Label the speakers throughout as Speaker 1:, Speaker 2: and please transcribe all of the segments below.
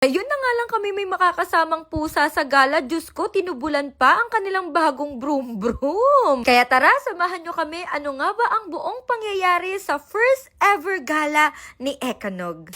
Speaker 1: Ayun na nga lang kami may makakasamang pusa sa gala. Diyos ko, tinubulan pa ang kanilang bagong broom. Kaya tara, samahan nyo kami. Ano nga ba ang buong pangyayari sa first ever gala ni Ecanog?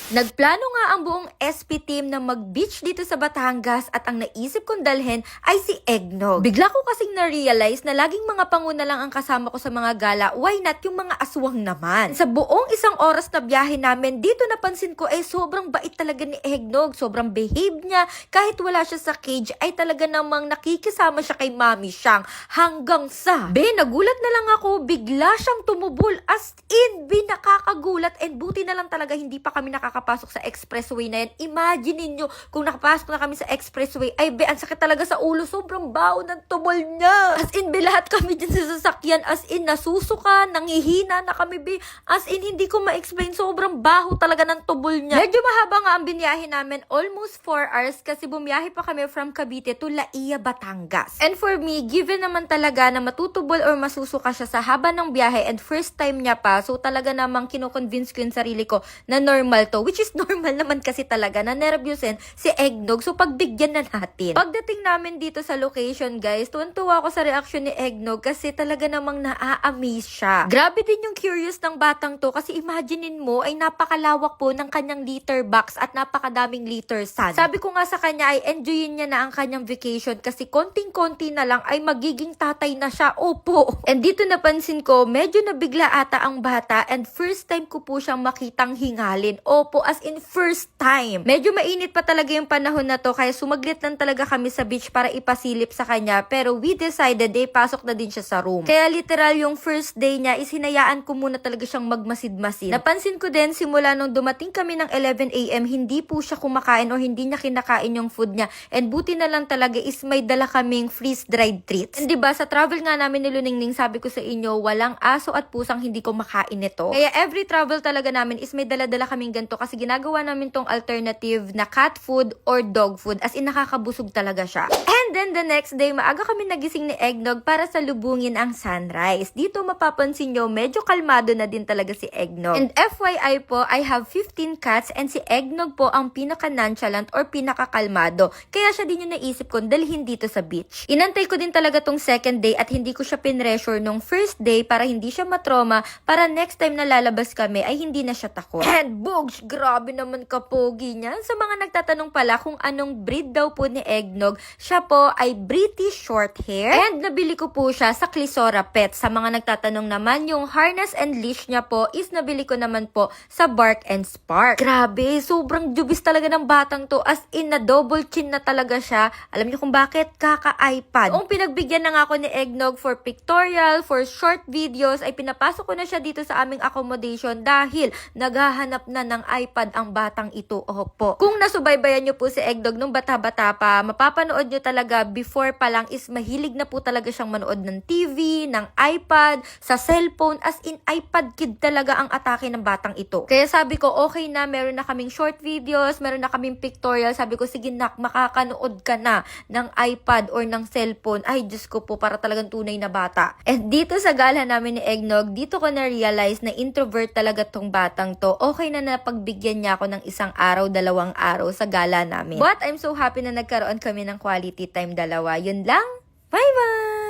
Speaker 1: Nagplano nga ang buong SP team na mag-beach dito sa Batangas at ang naisip kong dalhin ay si Eggnog. Bigla ko kasing na-realize na laging mga panguna lang ang kasama ko sa mga gala, why not yung mga aswang naman? Sa buong isang oras na biyahe namin, dito napansin ko sobrang bait talaga ni Eggnog, sobrang behave niya, kahit wala siya sa cage ay talaga namang nakikisama siya kay Mami Siyang hanggang sa nagulat na lang ako, bigla siyang tumubol as in, nakakagulat and buti na lang talaga hindi pa kami nakapasok sa expressway na yan. Imagine niyo kung nakapasok na kami sa expressway, ang sakit talaga sa ulo, sobrang baho ng tubol niya. As in, lahat kami dyan sa sasakyan, as in, nasusuka, nangihina na kami, as in, hindi ko ma-explain, sobrang baho talaga ng tubol niya. Medyo mahaba nga ang biniyahe namin, almost 4 hours, kasi bumiyahe pa kami from Cavite to Laia, Batangas. And for me, given naman talaga na matutubol or masusuka siya sa haba ng biyahe and first time niya pa, so talaga namang kino-convince ko yung sarili ko na normal to, which is normal naman kasi talaga na nervyusin si Eggnog. So, pagbigyan na natin. Pagdating namin dito sa location, guys, tuwan-tuwa ako sa reaction ni Eggnog kasi talaga namang naa-amaze siya. Grabe din yung curious ng batang to kasi imaginein mo ay napakalawak po ng kanyang litter box at napakadaming litter sand. Sabi ko nga sa kanya ay enjoyin niya na ang kanyang vacation kasi konting-konti na lang ay magiging tatay na siya. Opo. And dito napansin ko, medyo nabigla ata ang bata and first time ko po siyang makitang hingalin. Opo, as in first time. Medyo mainit pa talaga yung panahon na to kaya sumaglit lang talaga kami sa beach para ipasilip sa kanya pero we decided pasok na din siya sa room. Kaya literal yung first day niya is hinayaan ko muna talaga siyang magmasid-masid. Napansin ko din simula nung dumating kami ng 11 AM hindi po siya kumakain o hindi niya kinakain yung food niya and buti na lang talaga is may dala kaming freeze-dried treats. And diba sa travel nga namin ni Luningning sabi ko sa inyo walang aso at pusang hindi kumakain nito. Kaya every travel talaga namin is may dala-dala kaming ganito kasi ginagawa namin tong alternative na cat food or dog food as in nakakabusog talaga siya. And then the next day, maaga kami nagising ni Eggnog para salubungin ang sunrise. Dito mapapansin nyo, medyo kalmado na din talaga si Eggnog. And FYI po, I have 15 cats and si Eggnog po ang pinaka-nonchalant or pinaka-kalmado. Kaya siya din yung naisip ko dalhin dito sa beach. Inantay ko din talaga tong second day at hindi ko siya pinressure nung first day para hindi siya matroma para next time na lalabas kami ay hindi na siya takot. And Bogs, grabe naman kapogi niya. Sa mga nagtatanong pala kung anong breed daw po ni Eggnog, siya po ay British Shorthair and nabili ko po siya sa Clisora Pet. Sa mga nagtatanong naman, yung harness and leash niya po is nabili ko naman po sa Bark and Spark. Grabe, sobrang jubis talaga ng batang to as in na double chin na talaga siya. Alam niyo kung bakit? Kaka-iPad. Kung pinagbigyan na nga ako ni Eggnog for pictorial, for short videos, ay pinapasok ko na siya dito sa aming accommodation dahil naghahanap na ng iPad ang batang ito. Opo. Kung nasubaybayan nyo po si Eggnog nung bata-bata pa, mapapanood nyo talaga before pa lang is mahilig na po talaga siyang manood ng TV, ng iPad, sa cellphone, as in iPad kid talaga ang atake ng batang ito. Kaya sabi ko, okay na, meron na kaming short videos, meron na kaming pictorial, sabi ko, sige nak, makakanood ka na ng iPad or ng cellphone. Ay, Diyos ko po, para talagang tunay na bata. And dito sa gala namin ni Eggnog, dito ko na-realize na introvert talaga tong batang to. Okay na napagbigyan niya ako ng isang araw, 2 araw sa gala namin. But I'm so happy na nagkaroon kami ng quality time dalawa. Yun lang. Bye-bye!